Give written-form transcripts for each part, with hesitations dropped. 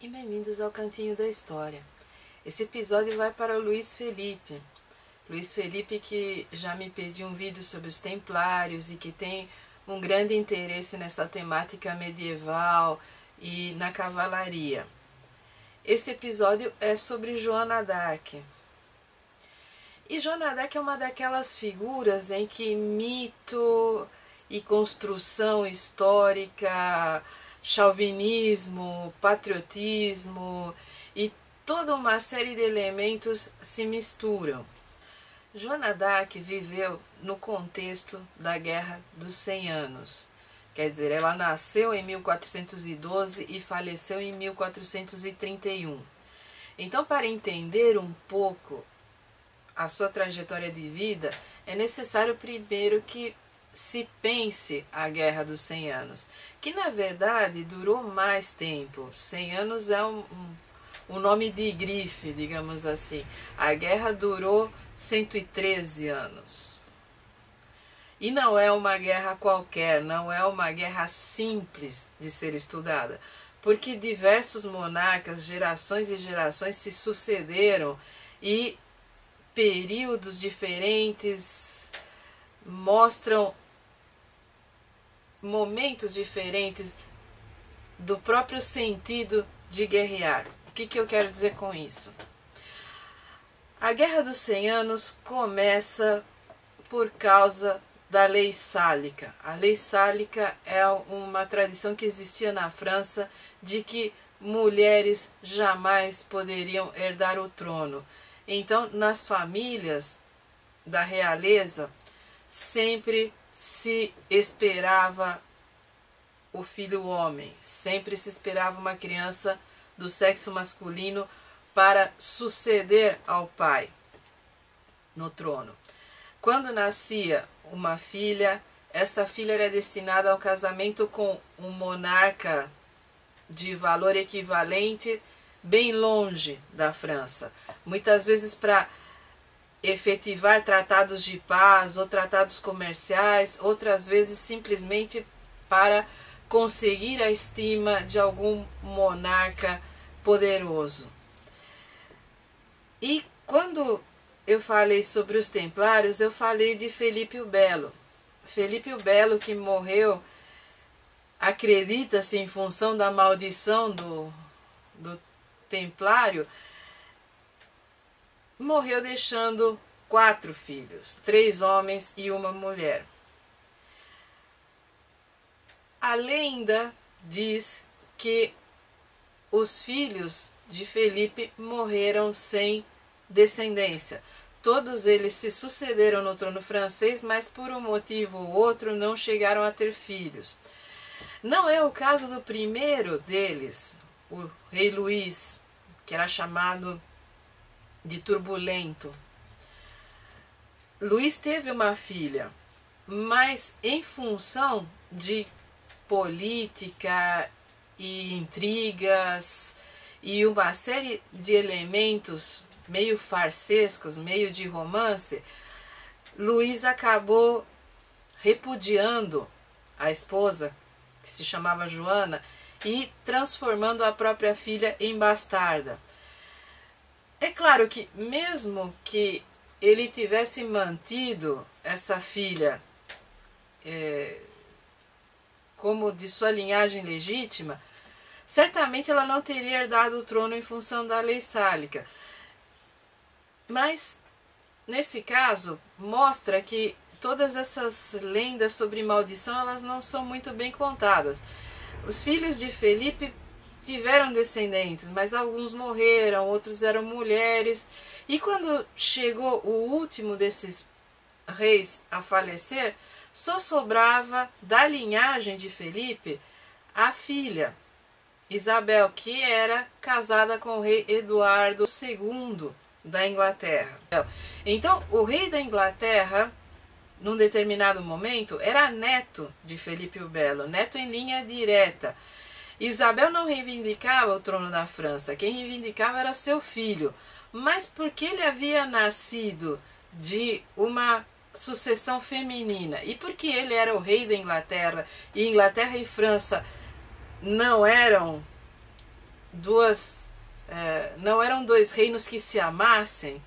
e bem-vindos ao Cantinho da História. Esse episódio vai para o Luiz Felipe. Luiz Felipe, que já me pediu um vídeo sobre os Templários e que tem um grande interesse nessa temática medieval e na cavalaria. Esse episódio é sobre Joana d'Arc. E Joana d'Arc é uma daquelas figuras em que mito e construção histórica, chauvinismo, patriotismo e toda uma série de elementos se misturam. Joana d'Arc viveu no contexto da Guerra dos 100 Anos. Quer dizer, ela nasceu em 1412 e faleceu em 1431. Então, para entender um pouco a sua trajetória de vida, é necessário primeiro que se pense a Guerra dos 100 Anos, que na verdade durou mais tempo. 100 anos é um nome de grife, digamos assim. A guerra durou 113 anos. E não é uma guerra qualquer, não é uma guerra simples de ser estudada, porque diversos monarcas, gerações e gerações se sucederam e períodos diferentes mostram momentos diferentes do próprio sentido de guerrear. O que eu quero dizer com isso? A Guerra dos 100 Anos começa por causa da Lei Sálica. A Lei Sálica é uma tradição que existia na França de que mulheres jamais poderiam herdar o trono. Então, nas famílias da realeza, sempre se esperava o filho homem, sempre se esperava uma criança do sexo masculino para suceder ao pai no trono. Quando nascia uma filha, essa filha era destinada ao casamento com um monarca de valor equivalente bem longe da França. Muitas vezes para efetivar tratados de paz ou tratados comerciais, outras vezes simplesmente para conseguir a estima de algum monarca poderoso. E quando eu falei sobre os Templários, eu falei de Felipe o Belo. Felipe o Belo, que morreu, acredita-se, em função da maldição do Templário, morreu deixando 4 filhos, 3 homens e uma mulher. A lenda diz que os filhos de Felipe morreram sem descendência. Todos eles se sucederam no trono francês, mas por um motivo ou outro não chegaram a ter filhos. Não é o caso do primeiro deles, o rei Luís, que era chamado de turbulento. Luís teve uma filha, mas em função de política e intrigas e uma série de elementos meio farsescos, meio de romance, Luís acabou repudiando a esposa, que se chamava Joana, e transformando a própria filha em bastarda. É claro que mesmo que ele tivesse mantido essa filha como de sua linhagem legítima, certamente ela não teria herdado o trono em função da Lei Sálica. Mas, nesse caso, mostra que todas essas lendas sobre maldição, elas não são muito bem contadas. Os filhos de Felipe tiveram descendentes, mas alguns morreram, outros eram mulheres. E quando chegou o último desses reis a falecer, só sobrava da linhagem de Felipe a filha, Isabel, que era casada com o rei Eduardo II da Inglaterra. Então, o rei da Inglaterra, num determinado momento, era neto de Felipe o Belo, neto em linha direta. Isabel não reivindicava o trono da França, quem reivindicava era seu filho, mas porque ele havia nascido de uma sucessão feminina e porque ele era o rei da Inglaterra, e Inglaterra e França não eram não eram dois reinos que se amassem,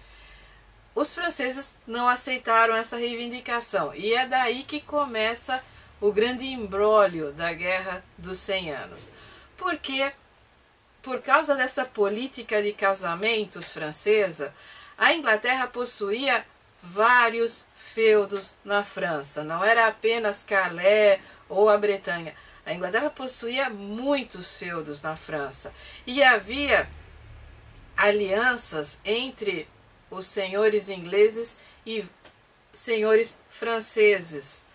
os franceses não aceitaram essa reivindicação. E é daí que começa o grande imbróglio da Guerra dos 100 Anos. Porque, por causa dessa política de casamentos francesa, a Inglaterra possuía vários feudos na França. Não era apenas Calais ou a Bretanha. A Inglaterra possuía muitos feudos na França. E havia alianças entre os senhores ingleses e senhores franceses.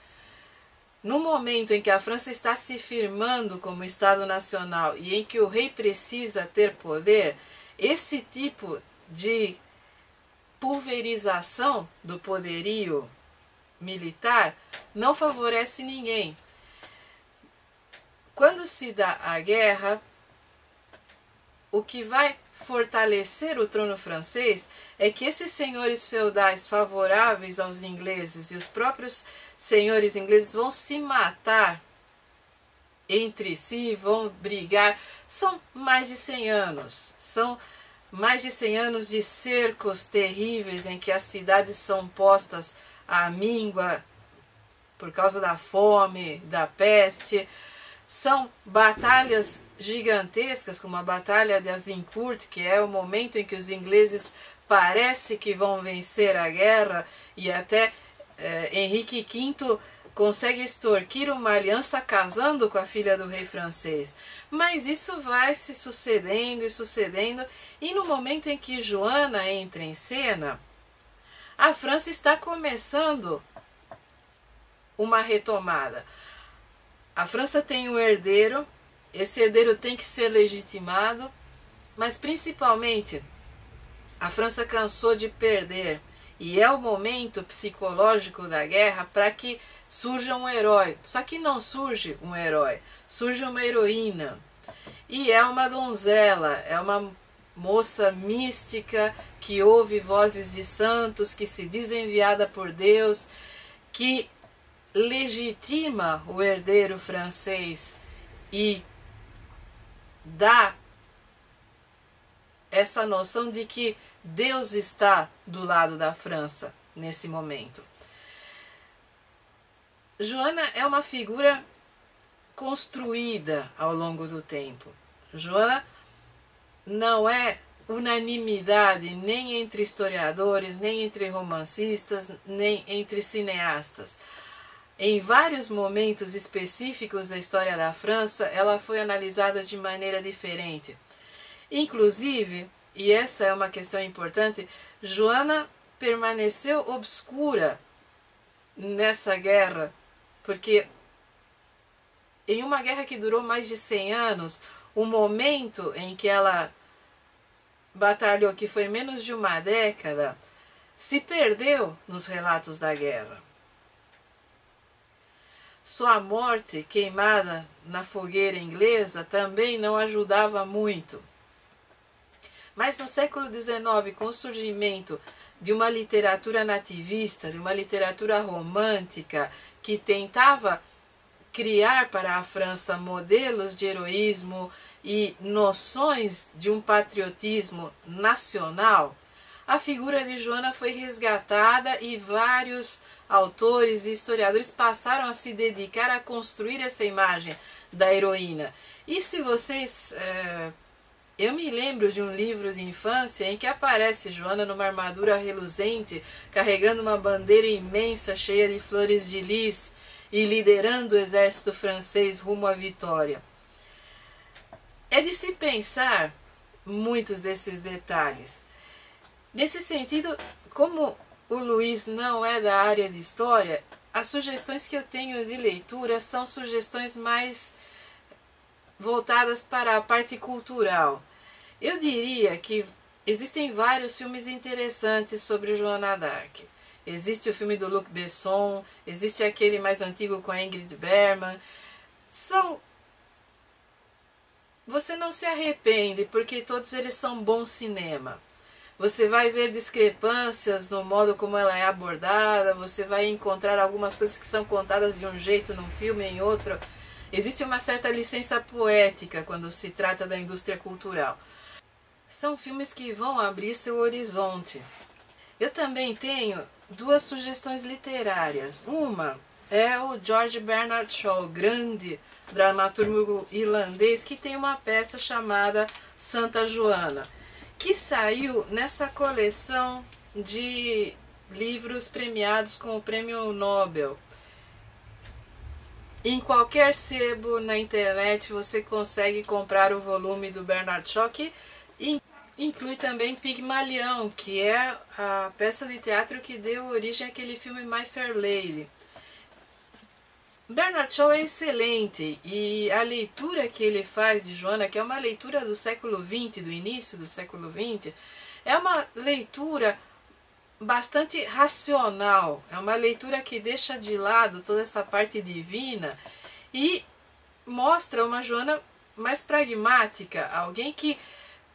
No momento em que a França está se firmando como Estado Nacional e em que o rei precisa ter poder, esse tipo de pulverização do poderio militar não favorece ninguém. Quando se dá a guerra, o que vai fortalecer o trono francês é que esses senhores feudais favoráveis aos ingleses e os próprios senhores ingleses vão se matar entre si, vão brigar. São mais de 100 anos. São mais de 100 anos de cercos terríveis em que as cidades são postas à míngua por causa da fome, da peste. São batalhas gigantescas, como a Batalha de Azincourt, que é o momento em que os ingleses parece que vão vencer a guerra, e até Henrique V consegue extorquir uma aliança casando com a filha do rei francês. Mas isso vai se sucedendo e sucedendo, e no momento em que Joana entra em cena, a França está começando uma retomada. A França tem um herdeiro, esse herdeiro tem que ser legitimado, mas principalmente a França cansou de perder, e é o momento psicológico da guerra para que surja um herói. Só que não surge um herói, surge uma heroína, e é uma donzela, é uma moça mística que ouve vozes de santos, que se diz enviada por Deus, que legitima o herdeiro francês e dá essa noção de que Deus está do lado da França nesse momento. Joana é uma figura construída ao longo do tempo. Joana não é unanimidade nem entre historiadores, nem entre romancistas, nem entre cineastas. Em vários momentos específicos da história da França, ela foi analisada de maneira diferente. Inclusive, e essa é uma questão importante, Joana permaneceu obscura nessa guerra, porque em uma guerra que durou mais de 100 anos, o momento em que ela batalhou, que foi menos de uma década, se perdeu nos relatos da guerra. Sua morte queimada na fogueira inglesa também não ajudava muito. Mas no século XIX, com o surgimento de uma literatura nativista, de uma literatura romântica, que tentava criar para a França modelos de heroísmo e noções de um patriotismo nacional, a figura de Joana foi resgatada e vários autores e historiadores passaram a se dedicar a construir essa imagem da heroína. E se vocês... eu me lembro de um livro de infância em que aparece Joana numa armadura reluzente, carregando uma bandeira imensa cheia de flores de lis e liderando o exército francês rumo à vitória. É de se pensar muitos desses detalhes. Nesse sentido, como o Luiz não é da área de história, as sugestões que eu tenho de leitura são sugestões mais voltadas para a parte cultural. Eu diria que existem vários filmes interessantes sobre Joana d'Arc. Existe o filme do Luc Besson, existe aquele mais antigo com a Ingrid Bergman. Você não se arrepende, porque todos eles são bom cinema. Você vai ver discrepâncias no modo como ela é abordada, você vai encontrar algumas coisas que são contadas de um jeito num filme, em outro Existe uma certa licença poética quando se trata da indústria cultural. São filmes que vão abrir seu horizonte. Eu também tenho duas sugestões literárias. Uma é o George Bernard Shaw, grande dramaturgo irlandês, que tem uma peça chamada Santa Joana, que saiu nessa coleção de livros premiados com o Prêmio Nobel. Em qualquer sebo na internet você consegue comprar o volume do Bernard Shaw, que inclui também Pigmalião, que é a peça de teatro que deu origem àquele filme My Fair Lady. Bernard Shaw é excelente e a leitura que ele faz de Joana, que é uma leitura do século XX, do início do século XX, é uma leitura bastante racional, é uma leitura que deixa de lado toda essa parte divina e mostra uma Joana mais pragmática, alguém que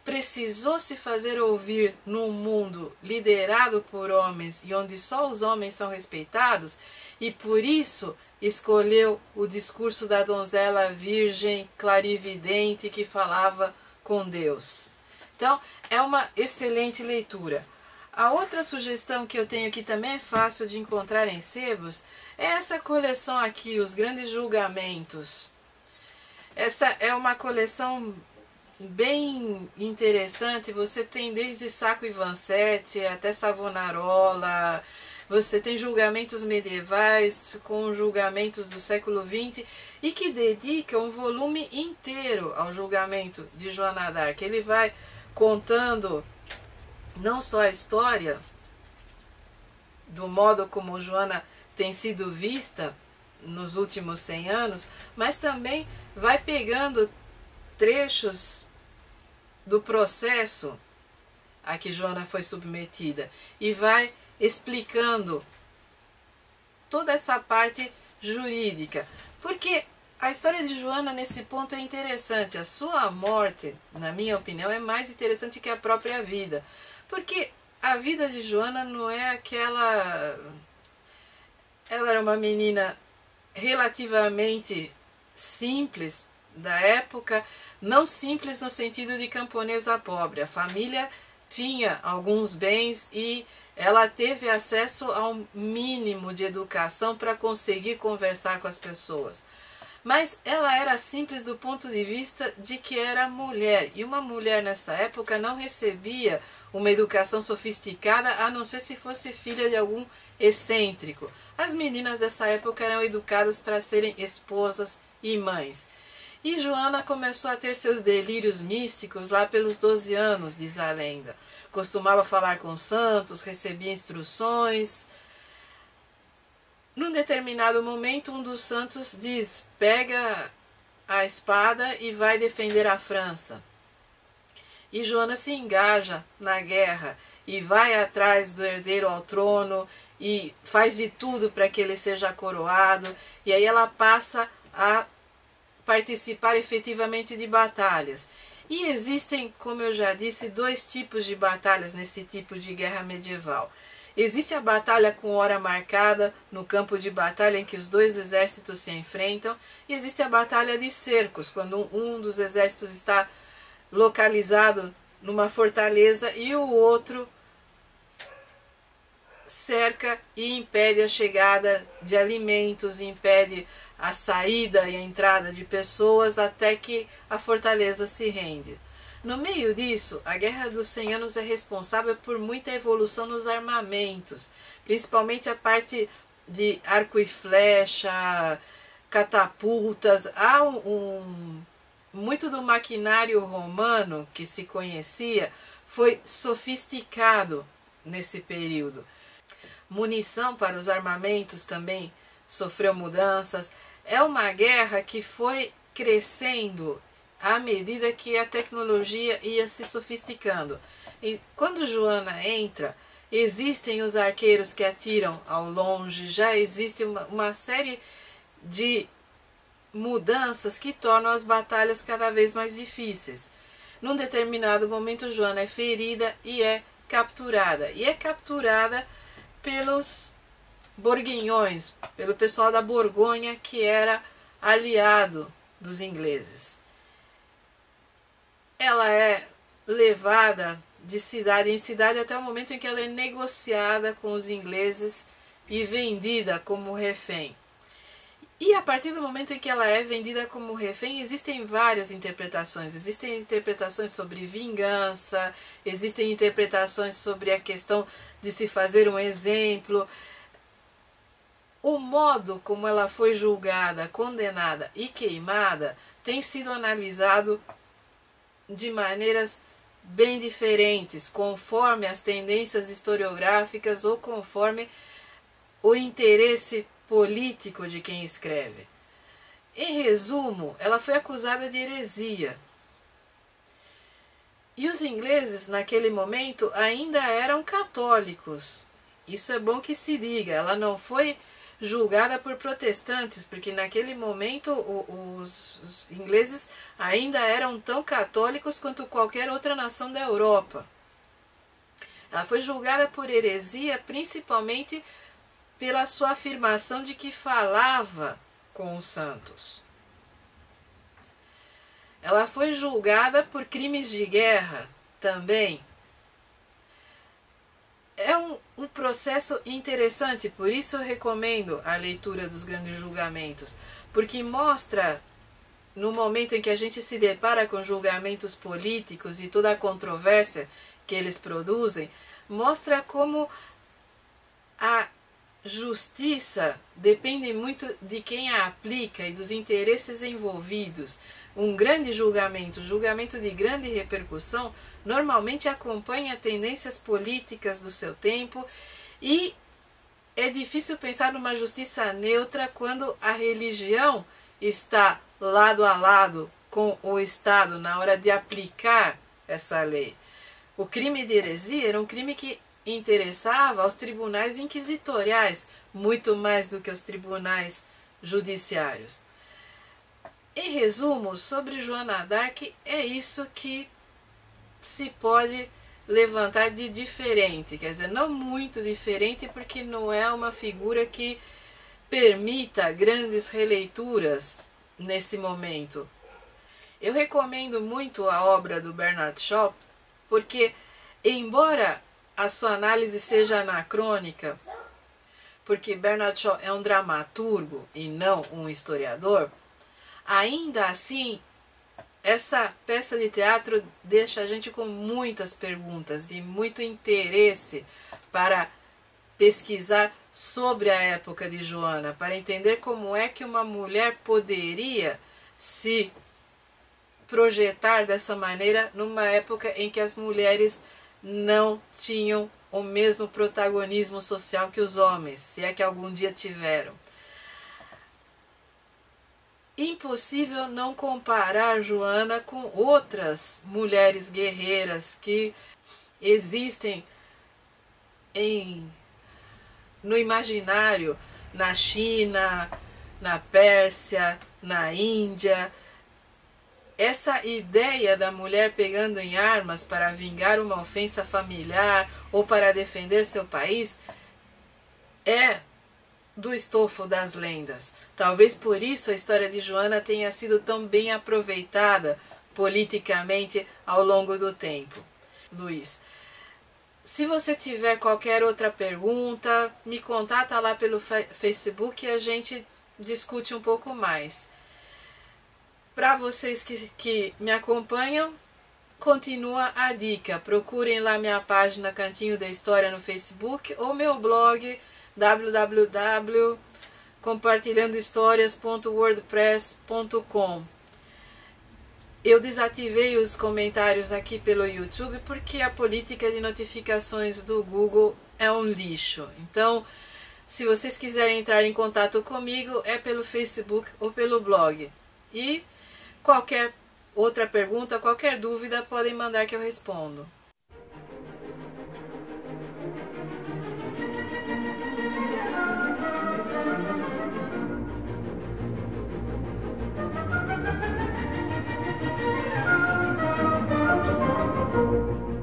precisou se fazer ouvir num mundo liderado por homens e onde só os homens são respeitados, e por isso escolheu o discurso da donzela virgem clarividente que falava com Deus. Então é uma excelente leitura. A outra sugestão que eu tenho, que também é fácil de encontrar em sebos, é essa coleção aqui, Os Grandes Julgamentos. Essa é uma coleção bem interessante. Você tem desde Sacco e Vanzetti até Savonarola, você tem julgamentos medievais com julgamentos do século XX e que dedica um volume inteiro ao julgamento de Joana d'Arc. Ele vai contando não só a história do modo como Joana tem sido vista nos últimos 100 anos, mas também vai pegando trechos do processo a que Joana foi submetida e vai explicando toda essa parte jurídica. Porque a história de Joana nesse ponto é interessante. A sua morte, na minha opinião, é mais interessante que a própria vida. Porque a vida de Joana não é aquela... Ela era uma menina relativamente simples da época, não simples no sentido de camponesa pobre. A família tinha alguns bens e ela teve acesso a um mínimo de educação para conseguir conversar com as pessoas. Mas ela era simples do ponto de vista de que era mulher. E uma mulher nessa época não recebia uma educação sofisticada, a não ser se fosse filha de algum excêntrico. As meninas dessa época eram educadas para serem esposas e mães. E Joana começou a ter seus delírios místicos lá pelos 12 anos, diz a lenda. Costumava falar com santos, recebia instruções. Num determinado momento, um dos santos diz: pega a espada e vai defender a França. E Joana se engaja na guerra e vai atrás do herdeiro ao trono e faz de tudo para que ele seja coroado. E aí ela passa a participar efetivamente de batalhas. E existem, como eu já disse, dois tipos de batalhas nesse tipo de guerra medieval. Existe a batalha com hora marcada, no campo de batalha em que os dois exércitos se enfrentam, e existe a batalha de cercos, quando um dos exércitos está localizado numa fortaleza e o outro cerca e impede a chegada de alimentos, impede a saída e a entrada de pessoas até que a fortaleza se rende. No meio disso, a Guerra dos 100 Anos é responsável por muita evolução nos armamentos, principalmente a parte de arco e flecha, catapultas. Há muito do maquinário romano que se conhecia foi sofisticado nesse período. Munição para os armamentos também sofreu mudanças. É uma guerra que foi crescendo à medida que a tecnologia ia se sofisticando. E quando Joana entra, existem os arqueiros que atiram ao longe, já existe uma série de mudanças que tornam as batalhas cada vez mais difíceis. Num determinado momento, Joana é ferida e é capturada. E é capturada pelos borguinhões, pelo pessoal da Borgonha, que era aliado dos ingleses. Ela é levada de cidade em cidade até o momento em que ela é negociada com os ingleses e vendida como refém. E a partir do momento em que ela é vendida como refém, existem várias interpretações. Existem interpretações sobre vingança, existem interpretações sobre a questão de se fazer um exemplo. O modo como ela foi julgada, condenada e queimada tem sido analisado de maneiras bem diferentes, conforme as tendências historiográficas ou conforme o interesse político de quem escreve. Em resumo, ela foi acusada de heresia. E os ingleses, naquele momento, ainda eram católicos. Isso é bom que se diga. Ela não foi julgada por protestantes, porque naquele momento os ingleses ainda eram tão católicos quanto qualquer outra nação da Europa. Ela foi julgada por heresia, principalmente pela sua afirmação de que falava com os santos. Ela foi julgada por crimes de guerra também. É um processo interessante, por isso eu recomendo a leitura dos grandes julgamentos, porque mostra, no momento em que a gente se depara com julgamentos políticos e toda a controvérsia que eles produzem, mostra como a justiça depende muito de quem a aplica e dos interesses envolvidos. Um grande julgamento de grande repercussão, normalmente acompanha tendências políticas do seu tempo e é difícil pensar numa justiça neutra quando a religião está lado a lado com o Estado na hora de aplicar essa lei. O crime de heresia era um crime que interessava aos tribunais inquisitoriais, muito mais do que aos tribunais judiciários. Em resumo, sobre Joana d'Arc, é isso que se pode levantar de diferente, quer dizer, não muito diferente, porque não é uma figura que permita grandes releituras nesse momento. Eu recomendo muito a obra do Bernard Shaw, porque, embora a sua análise seja anacrônica, porque Bernard Shaw é um dramaturgo e não um historiador, ainda assim, essa peça de teatro deixa a gente com muitas perguntas e muito interesse para pesquisar sobre a época de Joana, para entender como é que uma mulher poderia se projetar dessa maneira numa época em que as mulheres não tinham o mesmo protagonismo social que os homens, se é que algum dia tiveram. Impossível não comparar Joana com outras mulheres guerreiras que existem no imaginário na China, na Pérsia, na Índia. Essa ideia da mulher pegando em armas para vingar uma ofensa familiar ou para defender seu país é do estofo das lendas. Talvez por isso a história de Joana tenha sido tão bem aproveitada politicamente ao longo do tempo. Luiz, se você tiver qualquer outra pergunta, me contata lá pelo Facebook e a gente discute um pouco mais. Para vocês que me acompanham, continua a dica. Procurem lá minha página Cantinho da História no Facebook ou meu blog www.compartilhandohistorias.wordpress.com. Eu desativei os comentários aqui pelo YouTube porque a política de notificações do Google é um lixo. Então, se vocês quiserem entrar em contato comigo, é pelo Facebook ou pelo blog. E qualquer outra pergunta, qualquer dúvida, podem mandar que eu respondo.